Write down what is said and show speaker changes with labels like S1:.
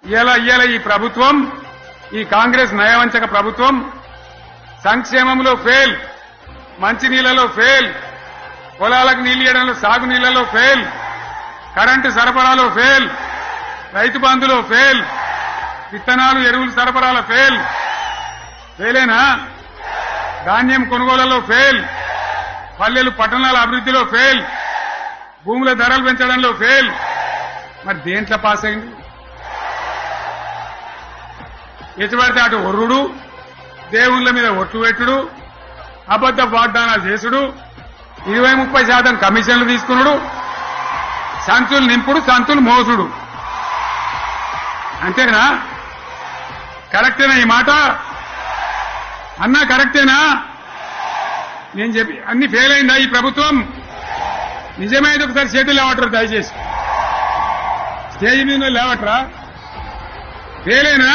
S1: ఇయ్యాల ఈ ప్రభుత్వం, ఈ కాంగ్రెస్ నయవంచక ప్రభుత్వం సంక్షేమంలో ఫెయిల్, మంచినీళ్లలో ఫెయిల్, పొలాలకు నీళ్లు ఇవ్వడంలో సాగు నీళ్లలో ఫెయిల్, కరెంటు సరఫరాలో ఫెయిల్, రైతు బంధులో ఫెయిల్, విత్తనాలు ఎరువులు సరఫరాలో ఫెయిలేనా? ధాన్యం కొనుగోళ్లలో ఫెయిల్, పల్లెలు పట్టణాల అభివృద్ధిలో ఫెయిల్, భూముల ధరలు పెంచడంలో ఫెయిల్. మరి దేంట్లో పాస్ అయింది? ఎటుపడితే అటు ఒర్రుడు, దేవుళ్ల మీద ఒట్టు పెట్టుడు, అబద్ద వాగ్దానాలు చేసుడు, 20-30% కమిషన్లు తీసుకున్నాడు, సంచులు నింపుడు, సంచులు మోసుడు. అంతేనా? కరెక్టేనా ఈ మాట? అన్నా కరెక్టేనా? నేను చెప్పి అన్ని ఫెయిల్ అయిందా ఈ ప్రభుత్వం? నిజమైతే ఒకసారి చేతులు లేవట్రా దయచేసి. స్టేజ్ మీద లేవట్రా? ఫెయిలేనా?